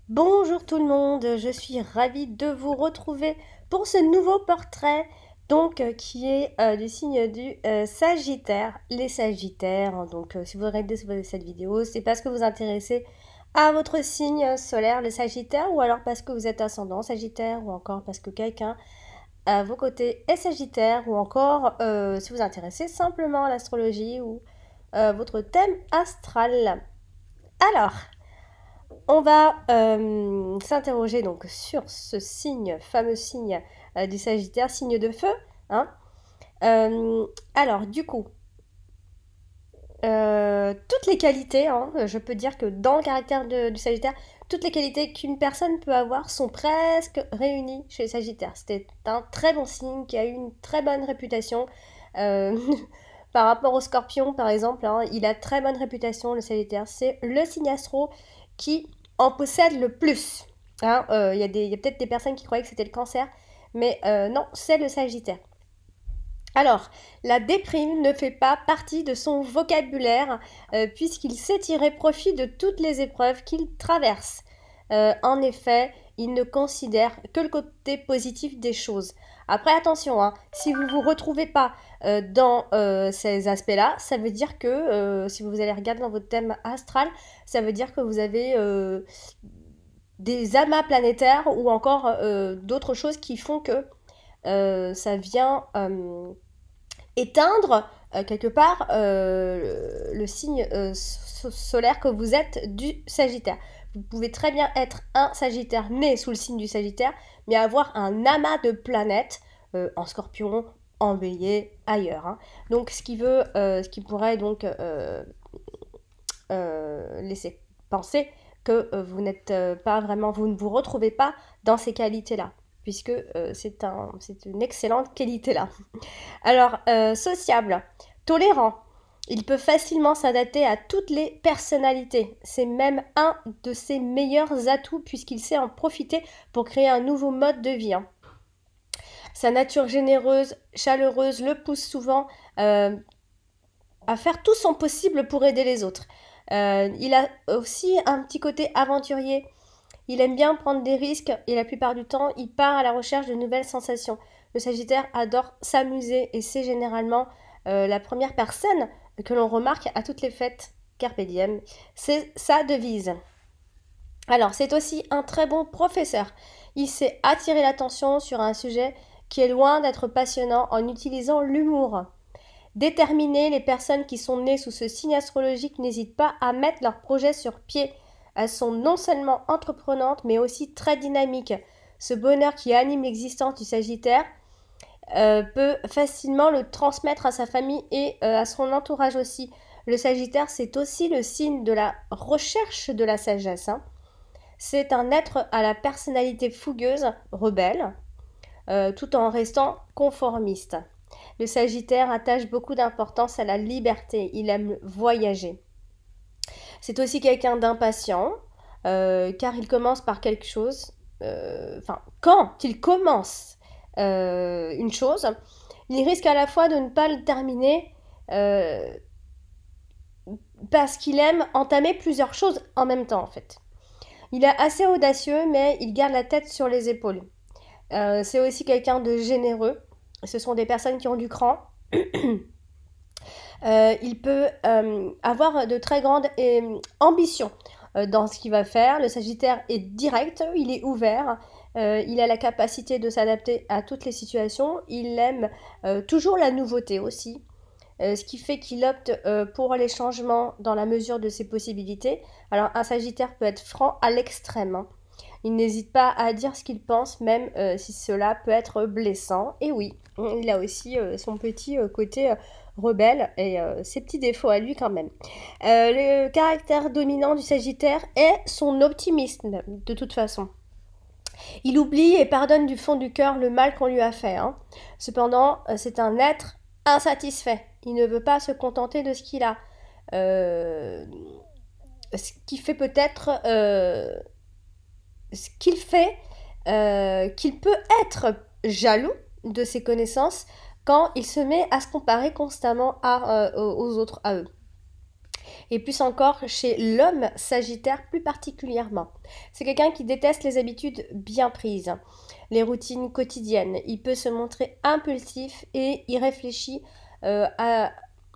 Bonjour tout le monde, je suis ravie de vous retrouver pour ce nouveau portrait qui est du signe du Sagittaire. Les Sagittaires, si vous regardez cette vidéo, c'est parce que vous vous intéressez à votre signe solaire, le Sagittaire, ou alors parce que vous êtes ascendant Sagittaire, ou encore parce que quelqu'un à vos côtés est Sagittaire, ou encore si vous vous intéressez simplement à l'astrologie ou votre thème astral. Alors, on va s'interroger donc sur ce signe, fameux signe du Sagittaire, signe de feu. Hein. Alors, du coup, toutes les qualités, hein, je peux dire que dans le caractère du Sagittaire, toutes les qualités qu'une personne peut avoir sont presque réunies chez le Sagittaire. C'était un très bon signe qui a eu une très bonne réputation. Euh, Par rapport au Scorpion, par exemple, hein, il a très bonne réputation, le Sagittaire. C'est le signe astro qui en possède le plus. Hein. Y a peut-être des personnes qui croyaient que c'était le Cancer, mais non, c'est le Sagittaire. Alors, la déprime ne fait pas partie de son vocabulaire puisqu'il sait tirer profit de toutes les épreuves qu'il traverse. En effet, il ne considère que le côté positif des choses. Après, attention, hein, si vous ne vous retrouvez pas dans ces aspects-là, ça veut dire que, si vous allez regarder dans votre thème astral, ça veut dire que vous avez des amas planétaires ou encore d'autres choses qui font que ça vient éteindre quelque part le signe solaire que vous êtes du Sagittaire. Vous pouvez très bien être un Sagittaire né sous le signe du Sagittaire, mais avoir un amas de planètes en Scorpion, en Bélier, ailleurs. Hein. Donc, ce qui pourrait donc laisser penser que vous n'êtes pas vraiment, vous ne vous retrouvez pas dans ces qualités-là, puisque c'est une excellente qualité-là. Alors, sociable, tolérant. Il peut facilement s'adapter à toutes les personnalités. C'est même un de ses meilleurs atouts puisqu'il sait en profiter pour créer un nouveau mode de vie. Hein. Sa nature généreuse, chaleureuse le pousse souvent à faire tout son possible pour aider les autres. Il a aussi un petit côté aventurier. Il aime bien prendre des risques et la plupart du temps, il part à la recherche de nouvelles sensations. Le Sagittaire adore s'amuser et c'est généralement la première personne que l'on remarque à toutes les fêtes. Carpe diem, c'est sa devise. Alors, c'est aussi un très bon professeur. Il sait attirer l'attention sur un sujet qui est loin d'être passionnant en utilisant l'humour. Déterminé, les personnes qui sont nées sous ce signe astrologique n'hésitent pas à mettre leurs projets sur pied. Elles sont non seulement entreprenantes, mais aussi très dynamiques. Ce bonheur qui anime l'existence du Sagittaire peut facilement le transmettre à sa famille et à son entourage aussi. Le Sagittaire, c'est aussi le signe de la recherche de la sagesse. Hein. C'est un être à la personnalité fougueuse, rebelle, tout en restant conformiste. Le Sagittaire attache beaucoup d'importance à la liberté, il aime voyager. C'est aussi quelqu'un d'impatient, car il commence par quelque chose, quand il commence une chose, il risque à la fois de ne pas le terminer parce qu'il aime entamer plusieurs choses en même temps en fait. Il est assez audacieux, mais il garde la tête sur les épaules. C'est aussi quelqu'un de généreux. Ce sont des personnes qui ont du cran. Il peut avoir de très grandes ambitions dans ce qu'il va faire. Le Sagittaire est direct, il est ouvert, il a la capacité de s'adapter à toutes les situations, il aime toujours la nouveauté aussi. Ce qui fait qu'il opte pour les changements dans la mesure de ses possibilités. Alors un Sagittaire peut être franc à l'extrême. Hein. Il n'hésite pas à dire ce qu'il pense, même si cela peut être blessant. Et oui, il a aussi son petit côté rebelle et ses petits défauts à lui quand même. Le caractère dominant du Sagittaire est son optimisme, de toute façon. Il oublie et pardonne du fond du cœur le mal qu'on lui a fait. Hein. Cependant, c'est un être insatisfait. Il ne veut pas se contenter de ce qu'il a. Ce qui fait peut-être ce qu'il fait qu'il peut être jaloux de ses connaissances quand il se met à se comparer constamment aux autres, à eux. et plus encore chez l'homme Sagittaire plus particulièrement. C'est quelqu'un qui déteste les habitudes bien prises, les routines quotidiennes. Il peut se montrer impulsif et il réfléchit à...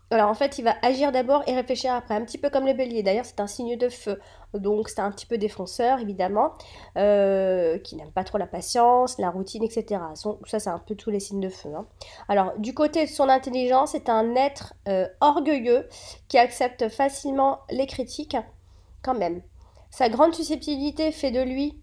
Alors en fait, il va agir d'abord et réfléchir après, un petit peu comme le bélier. D'ailleurs, c'est un signe de feu, donc c'est un petit peu défonceur, évidemment, qui n'aime pas trop la patience, la routine, etc. Ça, c'est un peu tous les signes de feu, hein. Alors, du côté de son intelligence, c'est un être orgueilleux qui accepte facilement les critiques, quand même. Sa grande susceptibilité fait de lui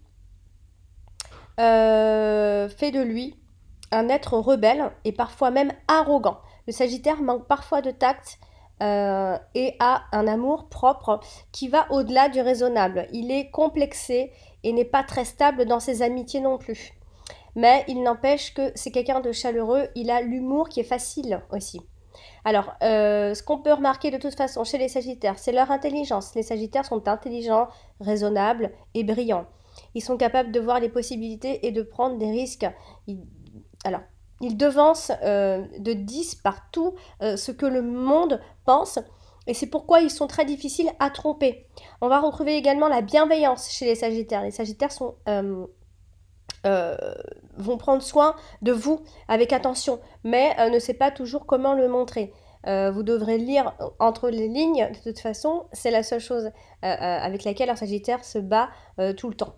un être rebelle et parfois même arrogant. Le Sagittaire manque parfois de tact et a un amour propre qui va au-delà du raisonnable. Il est complexé et n'est pas très stable dans ses amitiés non plus. Mais il n'empêche que c'est quelqu'un de chaleureux, il a l'humour qui est facile aussi. Alors, ce qu'on peut remarquer de toute façon chez les Sagittaires, c'est leur intelligence. Les Sagittaires sont intelligents, raisonnables et brillants. Ils sont capables de voir les possibilités et de prendre des risques. Ils devancent de 10 partout ce que le monde pense. Et c'est pourquoi ils sont très difficiles à tromper. On va retrouver également la bienveillance chez les Sagittaires. Les Sagittaires vont prendre soin de vous avec attention, mais ne sait pas toujours comment le montrer. Vous devrez lire entre les lignes, de toute façon, c'est la seule chose avec laquelle un Sagittaire se bat tout le temps.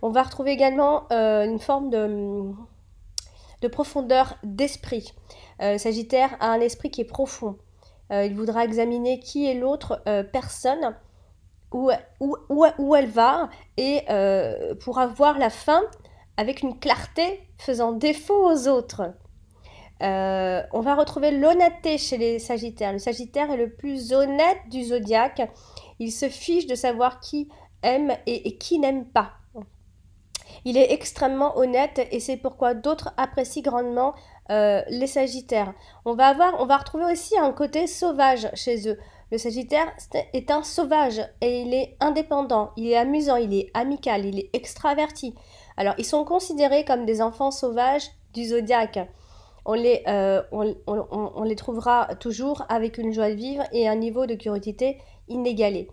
On va retrouver également une forme de profondeur d'esprit. Sagittaire a un esprit qui est profond. Il voudra examiner qui est l'autre personne, où elle va, et pourra voir la fin avec une clarté faisant défaut aux autres. On va retrouver l'honnêteté chez les Sagittaires. Le Sagittaire est le plus honnête du zodiaque. Il se fiche de savoir qui aime et qui n'aime pas. Il est extrêmement honnête et c'est pourquoi d'autres apprécient grandement les Sagittaires. On va retrouver aussi un côté sauvage chez eux. Le Sagittaire est un sauvage et il est indépendant, il est amusant, il est amical, il est extraverti. Alors, ils sont considérés comme des enfants sauvages du zodiaque. On les trouvera toujours avec une joie de vivre et un niveau de curiosité inégalé.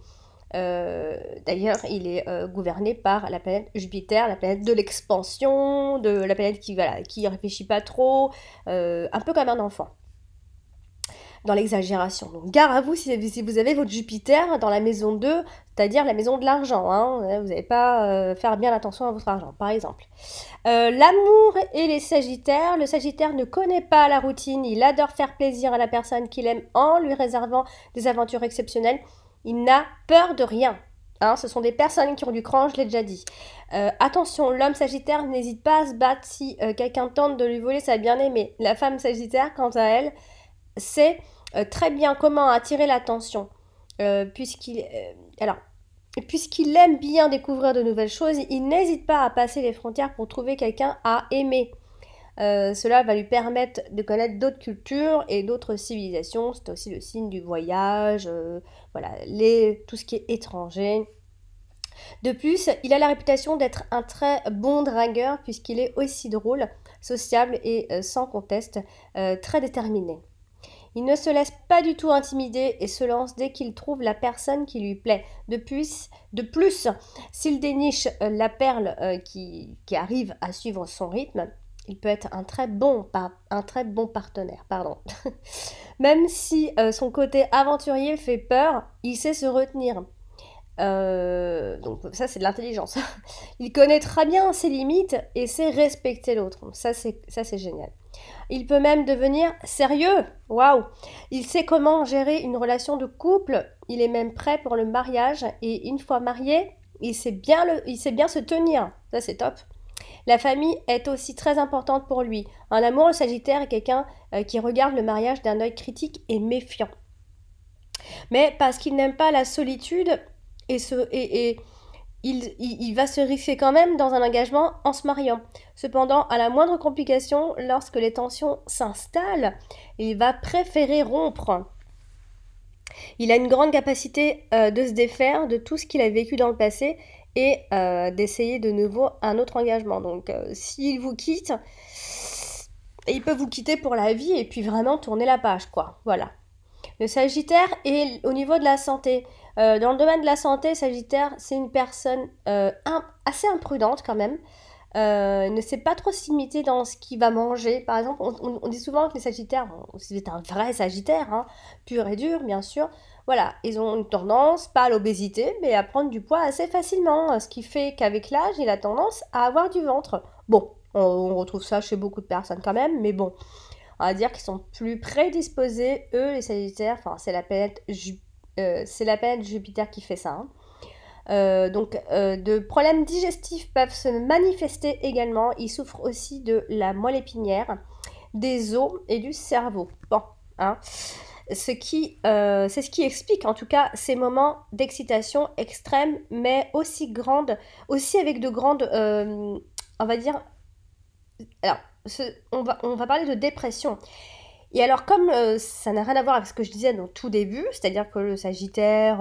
D'ailleurs, il est gouverné par la planète Jupiter, la planète de l'expansion, de la planète qui réfléchit pas trop, un peu comme un enfant, dans l'exagération. Donc, gare à vous si vous avez votre Jupiter dans la maison 2, c'est-à-dire la maison de l'argent, hein. Vous n'allez pas faire bien attention à votre argent, par exemple. L'amour et les Sagittaires. Le Sagittaire ne connaît pas la routine, il adore faire plaisir à la personne qu'il aime en lui réservant des aventures exceptionnelles. Il n'a peur de rien. Hein, ce sont des personnes qui ont du cran, je l'ai déjà dit. Attention, l'homme Sagittaire n'hésite pas à se battre si quelqu'un tente de lui voler sa bien-aimée. La femme Sagittaire, quant à elle, sait très bien comment attirer l'attention. Puisqu'il aime bien découvrir de nouvelles choses, il n'hésite pas à passer les frontières pour trouver quelqu'un à aimer. Cela va lui permettre de connaître d'autres cultures et d'autres civilisations. C'est aussi le signe du voyage, tout ce qui est étranger. De plus, il a la réputation d'être un très bon dragueur puisqu'il est aussi drôle, sociable et sans conteste, très déterminé. Il ne se laisse pas du tout intimider et se lance dès qu'il trouve la personne qui lui plaît. De plus, s'il déniche la perle qui arrive à suivre son rythme, il peut être un très bon partenaire. Même si son côté aventurier fait peur, il sait se retenir. Donc ça, c'est de l'intelligence. Il connaît très bien ses limites et sait respecter l'autre. Ça, c'est génial. Il peut même devenir sérieux. Waouh! Il sait comment gérer une relation de couple. Il est même prêt pour le mariage. Et une fois marié, il sait bien se tenir. Ça, c'est top. La famille est aussi très importante pour lui. En amour, le Sagittaire est quelqu'un qui regarde le mariage d'un œil critique et méfiant. Mais parce qu'il n'aime pas la solitude il va se risquer quand même dans un engagement en se mariant. Cependant, à la moindre complication, lorsque les tensions s'installent, il va préférer rompre. Il a une grande capacité de se défaire de tout ce qu'il a vécu dans le passé et d'essayer de nouveau un autre engagement. Donc, s'il vous quitte, il peut vous quitter pour la vie et puis vraiment tourner la page, quoi. Voilà. Le Sagittaire est au niveau de la santé. Dans le domaine de la santé, Sagittaire, c'est une personne assez imprudente quand même. Ne sait pas trop se limiter dans ce qu'il va manger. Par exemple, on dit souvent que les Sagittaires, bon, c'est un vrai Sagittaire, hein, pur et dur, bien sûr. Voilà, ils ont une tendance, pas à l'obésité, mais à prendre du poids assez facilement. Ce qui fait qu'avec l'âge, il a tendance à avoir du ventre. Bon, on retrouve ça chez beaucoup de personnes quand même, mais bon, on va dire qu'ils sont plus prédisposés, eux, les Sagittaires. Enfin, c'est la planète Jupiter qui fait ça, hein. Donc, de problèmes digestifs peuvent se manifester également. Ils souffrent aussi de la moelle épinière, des os et du cerveau. Bon, hein. C'est ce qui explique en tout cas ces moments d'excitation extrême, mais aussi grande, aussi avec de grandes, on va dire, alors, on va parler de dépression. Et alors, comme ça n'a rien à voir avec ce que je disais dans tout début, c'est-à-dire que le Sagittaire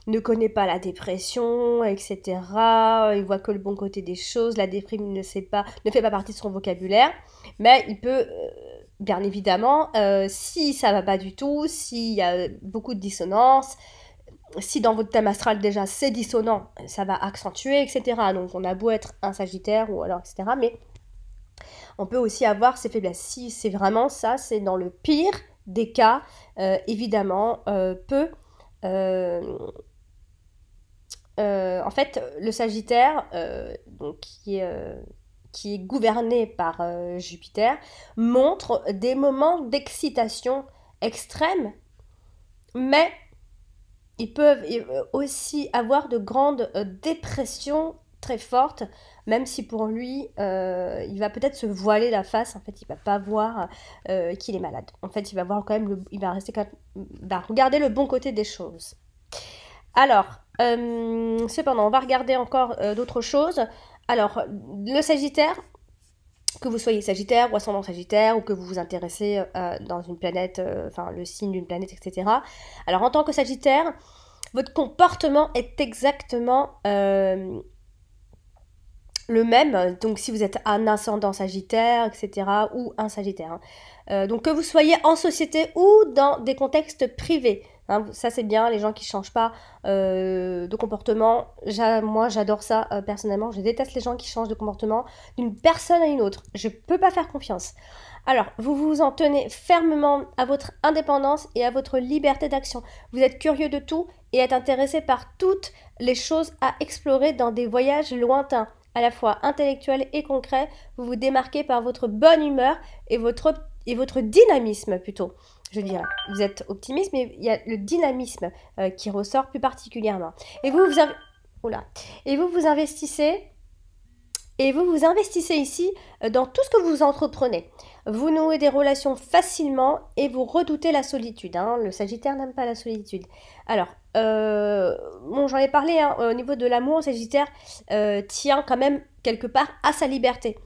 ne connaît pas la dépression, etc. Il voit que le bon côté des choses, la déprime ne fait pas partie de son vocabulaire, mais il peut, bien évidemment, si ça va pas du tout, s'il y a beaucoup de dissonance, si dans votre thème astral déjà c'est dissonant, ça va accentuer, etc. Donc on a beau être un Sagittaire ou alors etc. Mais on peut aussi avoir ses faiblesses. Si c'est vraiment ça, c'est dans le pire des cas, évidemment, peut... en fait, le Sagittaire, donc, qui est gouverné par Jupiter, montre des moments d'excitation extrême, mais ils peuvent aussi avoir de grandes dépressions très fortes, même si pour lui, il va peut-être se voiler la face. En fait, il va pas voir qu'il est malade. En fait, il va voir quand même, il va rester va regarder le bon côté des choses. Alors, cependant, on va regarder encore d'autres choses. Alors, le Sagittaire, que vous soyez Sagittaire ou ascendant Sagittaire, ou que vous vous intéressez dans une planète, enfin le signe d'une planète, etc. Alors, en tant que Sagittaire, votre comportement est exactement le même. Donc, si vous êtes un ascendant Sagittaire, etc., ou un Sagittaire, hein. Donc, que vous soyez en société ou dans des contextes privés. Hein, ça c'est bien, les gens qui ne changent pas de comportement. Moi j'adore ça personnellement. Je déteste les gens qui changent de comportement d'une personne à une autre. Je ne peux pas faire confiance. Alors, vous vous en tenez fermement à votre indépendance et à votre liberté d'action. Vous êtes curieux de tout et êtes intéressé par toutes les choses à explorer dans des voyages lointains, à la fois intellectuels et concrets. Vous vous démarquez par votre bonne humeur et votre dynamisme plutôt. Je dirais. Vous êtes optimiste, mais il y a le dynamisme qui ressort plus particulièrement. Et vous investissez. Et vous vous investissez ici dans tout ce que vous entreprenez. Vous nouez des relations facilement et vous redoutez la solitude, hein. Le Sagittaire n'aime pas la solitude. Alors, bon, j'en ai parlé, hein, au niveau de l'amour, le Sagittaire tient quand même quelque part à sa liberté.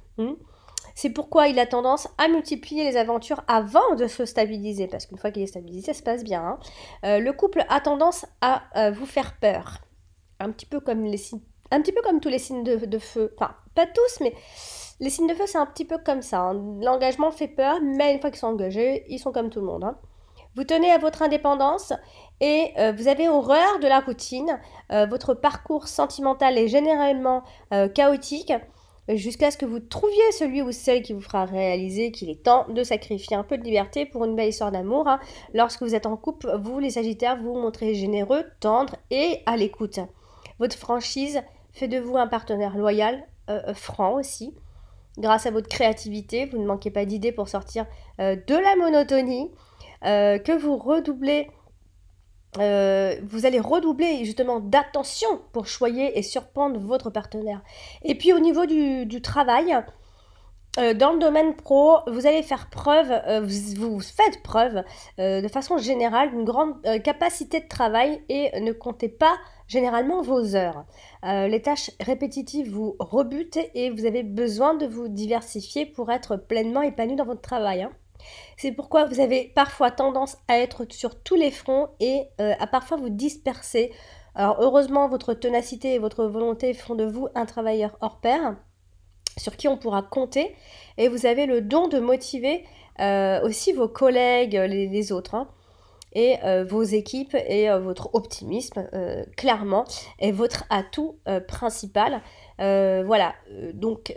C'est pourquoi il a tendance à multiplier les aventures avant de se stabiliser, parce qu'une fois qu'il est stabilisé, ça se passe bien, hein. Le couple a tendance à vous faire peur, un petit peu comme tous les signes de feu. Enfin, pas tous, mais les signes de feu, c'est un petit peu comme ça, hein. L'engagement fait peur, mais une fois qu'ils sont engagés, ils sont comme tout le monde, hein. Vous tenez à votre indépendance et vous avez horreur de la routine. Votre parcours sentimental est généralement chaotique, jusqu'à ce que vous trouviez celui ou celle qui vous fera réaliser qu'il est temps de sacrifier un peu de liberté pour une belle histoire d'amour, hein. Lorsque vous êtes en couple, vous, les Sagittaires, vous montrez généreux, tendre et à l'écoute. Votre franchise fait de vous un partenaire loyal, franc aussi. Grâce à votre créativité, vous ne manquez pas d'idées pour sortir de la monotonie, que vous redoublez. Vous allez redoubler justement d'attention pour choyer et surprendre votre partenaire. Et puis au niveau du travail, dans le domaine pro, vous allez faire preuve, vous faites preuve de façon générale d'une grande capacité de travail et ne comptez pas généralement vos heures. Les tâches répétitives vous rebutent et vous avez besoin de vous diversifier pour être pleinement épanoui dans votre travail, hein. C'est pourquoi vous avez parfois tendance à être sur tous les fronts et à parfois vous disperser. Alors heureusement, votre ténacité et votre volonté font de vous un travailleur hors pair, sur qui on pourra compter, et vous avez le don de motiver aussi vos collègues, les autres, hein. et vos équipes et votre optimisme, clairement, est votre atout principal. Voilà, donc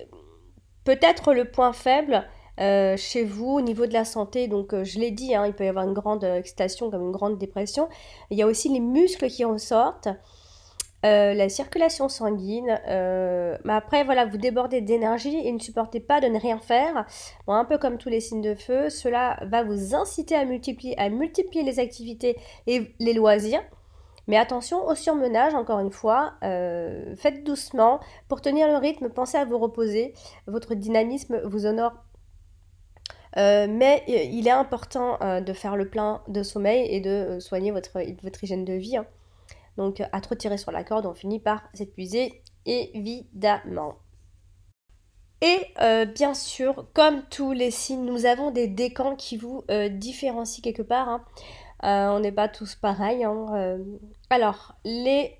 peut-être le point faible chez vous au niveau de la santé, donc je l'ai dit, hein, il peut y avoir une grande excitation comme une grande dépression. Il y a aussi les muscles qui ressortent. La circulation sanguine, mais après voilà, vous débordez d'énergie et ne supportez pas de ne rien faire. Bon, un peu comme tous les signes de feu, cela va vous inciter à multiplier les activités et les loisirs. Mais attention au surmenage, encore une fois, faites doucement. Pour tenir le rythme, pensez à vous reposer. Votre dynamisme vous honore. Mais il est important de faire le plein de sommeil et de soigner votre hygiène de vie, hein. Donc à trop tirer sur la corde, on finit par s'épuiser, évidemment. Et bien sûr, comme tous les signes, nous avons des décans qui vous différencient quelque part, hein. On n'est pas tous pareils, hein. Alors, les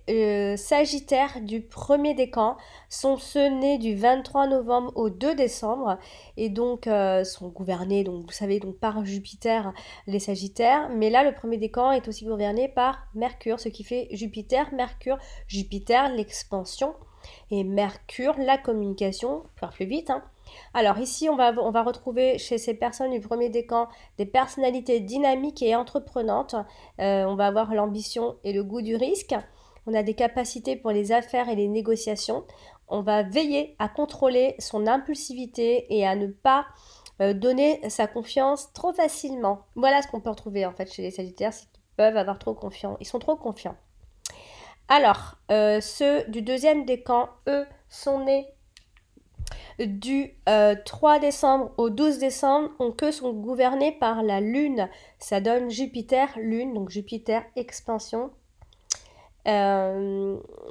Sagittaires du premier décan sont ceux nés du 23 novembre au 2 décembre et donc sont gouvernés, donc, vous savez, donc par Jupiter, les Sagittaires. Mais là, le premier décan est aussi gouverné par Mercure, ce qui fait Jupiter, Mercure, Jupiter, l'expansion, et Mercure, la communication, pour faire plus vite, hein. Alors ici, on va retrouver chez ces personnes du premier décan des personnalités dynamiques et entreprenantes. On va avoir l'ambition et le goût du risque. On a des capacités pour les affaires et les négociations. On va veiller à contrôler son impulsivité et à ne pas donner sa confiance trop facilement. Voilà ce qu'on peut retrouver en fait chez les Sagittaires, c'est qu'ils peuvent avoir trop confiance. Ils sont trop confiants. Alors, ceux du deuxième décan, eux, sont nés du 3 décembre au 12 décembre, donc eux sont gouvernés par la Lune. Ça donne Jupiter, Lune, donc Jupiter expansion.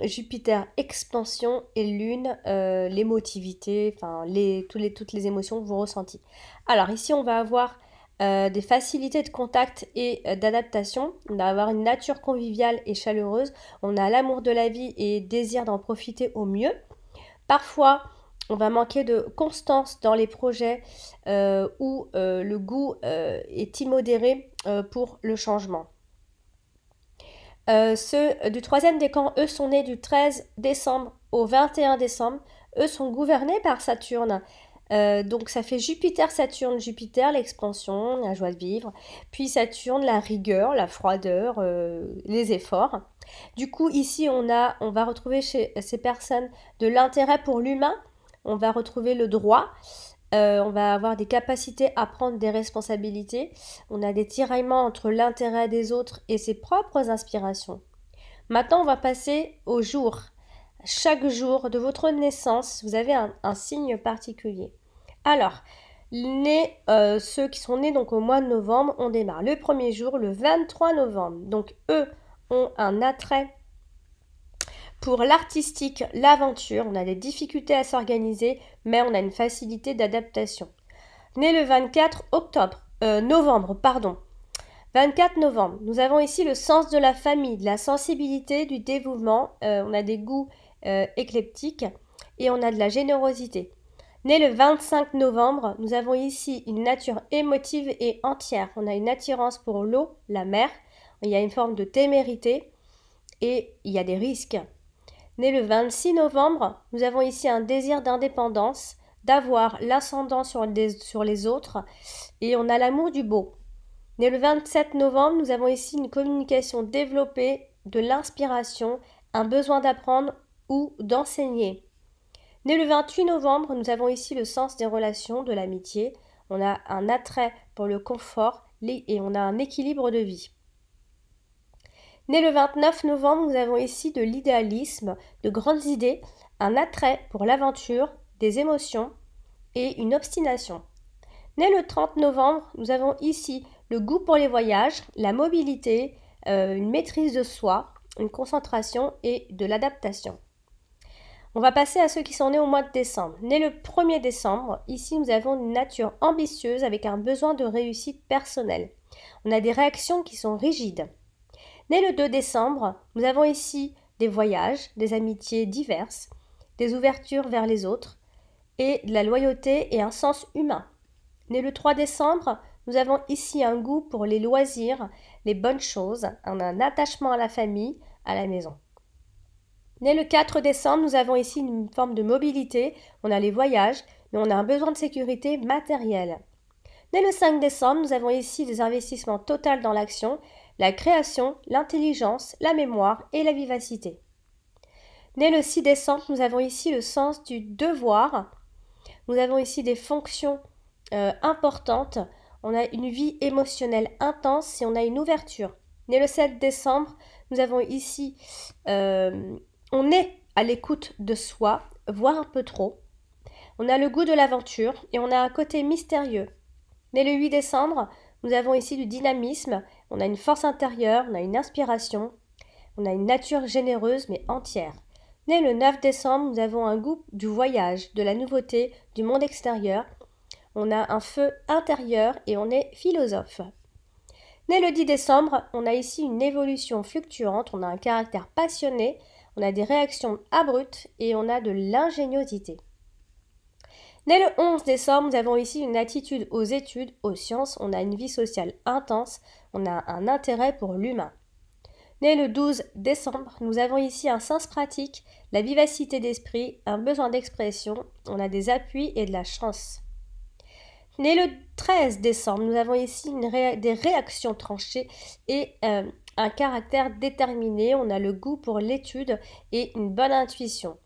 Jupiter expansion et Lune, l'émotivité, enfin toutes les émotions que vous ressentez. Alors ici on va avoir des facilités de contact et d'adaptation. On va avoir une nature conviviale et chaleureuse. On a l'amour de la vie et désir d'en profiter au mieux. Parfois, on va manquer de constance dans les projets où le goût est immodéré pour le changement. Ceux du troisième décan, eux, sont nés du 13 décembre au 21 décembre. Eux sont gouvernés par Saturne. Donc ça fait Jupiter-Saturne. Jupiter, l'expansion, la joie de vivre. Puis Saturne, la rigueur, la froideur, les efforts. Du coup, ici, on va retrouver chez ces personnes de l'intérêt pour l'humain. On va retrouver le droit. On va avoir des capacités à prendre des responsabilités. On a des tiraillements entre l'intérêt des autres et ses propres inspirations. Maintenant, on va passer au jour. Chaque jour de votre naissance, vous avez un signe particulier. Alors, ceux qui sont nés donc au mois de novembre, on démarre le premier jour, le 23 novembre. Donc, eux ont un attrait pour l'artistique, l'aventure. On a des difficultés à s'organiser, mais on a une facilité d'adaptation. Né le 24 novembre, pardon. 24 novembre, nous avons ici le sens de la famille, de la sensibilité, du dévouement. On a des goûts éclectiques et on a de la générosité. Né le 25 novembre, nous avons ici une nature émotive et entière. On a une attirance pour l'eau, la mer. Il y a une forme de témérité et il y a des risques. Né le 26 novembre, nous avons ici un désir d'indépendance, d'avoir l'ascendant sur les autres et on a l'amour du beau. Né le 27 novembre, nous avons ici une communication développée, de l'inspiration, un besoin d'apprendre ou d'enseigner. Né le 28 novembre, nous avons ici le sens des relations, de l'amitié. On a un attrait pour le confort et on a un équilibre de vie. Né le 29 novembre, nous avons ici de l'idéalisme, de grandes idées, un attrait pour l'aventure, des émotions et une obstination. Né le 30 novembre, nous avons ici le goût pour les voyages, la mobilité, une maîtrise de soi, une concentration et de l'adaptation. On va passer à ceux qui sont nés au mois de décembre. Né le 1er décembre, ici nous avons une nature ambitieuse avec un besoin de réussite personnelle. On a des réactions qui sont rigides. Né le 2 décembre, nous avons ici des voyages, des amitiés diverses, des ouvertures vers les autres et de la loyauté et un sens humain. Né le 3 décembre, nous avons ici un goût pour les loisirs, les bonnes choses, on a un attachement à la famille, à la maison. Né le 4 décembre, nous avons ici une forme de mobilité, on a les voyages, mais on a un besoin de sécurité matérielle. Né le 5 décembre, nous avons ici des investissements totaux dans l'action, la création, l'intelligence, la mémoire et la vivacité. Né le 6 décembre, nous avons ici le sens du devoir. Nous avons ici des fonctions importantes. On a une vie émotionnelle intense et on a une ouverture. Né le 7 décembre, nous avons ici, on est à l'écoute de soi, voire un peu trop. On a le goût de l'aventure et on a un côté mystérieux. Né le 8 décembre, nous avons ici du dynamisme, on a une force intérieure, on a une inspiration, on a une nature généreuse mais entière. Né le 9 décembre, nous avons un goût du voyage, de la nouveauté, du monde extérieur. On a un feu intérieur et on est philosophe. Né le 10 décembre, on a ici une évolution fluctuante, on a un caractère passionné, on a des réactions abruptes et on a de l'ingéniosité. Né le 11 décembre, nous avons ici une attitude aux études, aux sciences, on a une vie sociale intense, on a un intérêt pour l'humain. Né le 12 décembre, nous avons ici un sens pratique, la vivacité d'esprit, un besoin d'expression, on a des appuis et de la chance. Né le 13 décembre, nous avons ici des réactions tranchées et un caractère déterminé, on a le goût pour l'étude et une bonne intuition.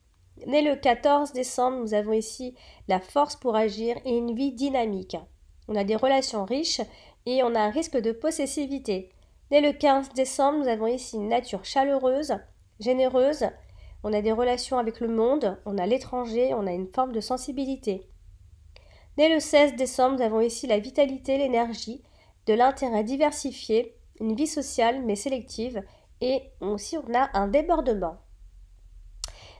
Né le 14 décembre, nous avons ici la force pour agir et une vie dynamique. On a des relations riches et on a un risque de possessivité. Né le 15 décembre, nous avons ici une nature chaleureuse, généreuse, on a des relations avec le monde, on a l'étranger, on a une forme de sensibilité. Né le 16 décembre, nous avons ici la vitalité, l'énergie, de l'intérêt diversifié, une vie sociale mais sélective et aussi on a un débordement.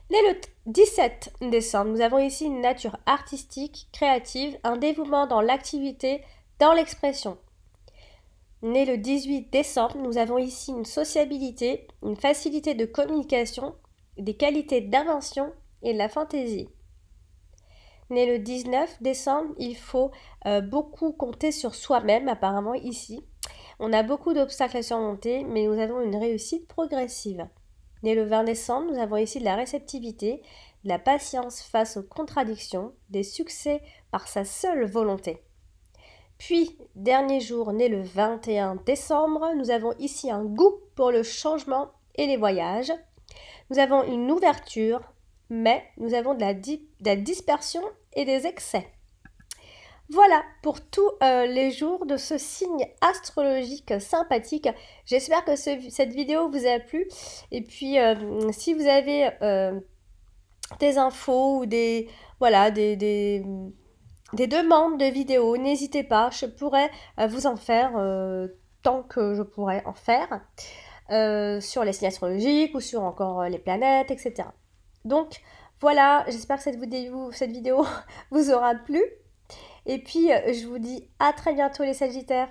Né le 17 décembre, nous avons ici une nature artistique, créative, un dévouement dans l'activité, dans l'expression. Né le 18 décembre, nous avons ici une sociabilité, une facilité de communication, des qualités d'invention et de la fantaisie. Né le 19 décembre, il faut beaucoup compter sur soi-même apparemment ici. On a beaucoup d'obstacles à surmonter, mais nous avons une réussite progressive. Né le 20 décembre, nous avons ici de la réceptivité, de la patience face aux contradictions, des succès par sa seule volonté. Puis, dernier jour, né le 21 décembre, nous avons ici un goût pour le changement et les voyages. Nous avons une ouverture, mais nous avons de la dispersion et des excès. Voilà pour tous les jours de ce signe astrologique sympathique. J'espère que cette vidéo vous a plu. Et puis, si vous avez des infos ou des demandes de vidéos, n'hésitez pas. Je pourrais vous en faire tant que je pourrais en faire sur les signes astrologiques ou sur encore les planètes, etc. Donc, voilà, j'espère que cette vidéo vous aura plu. Et puis, je vous dis à très bientôt les Sagittaires.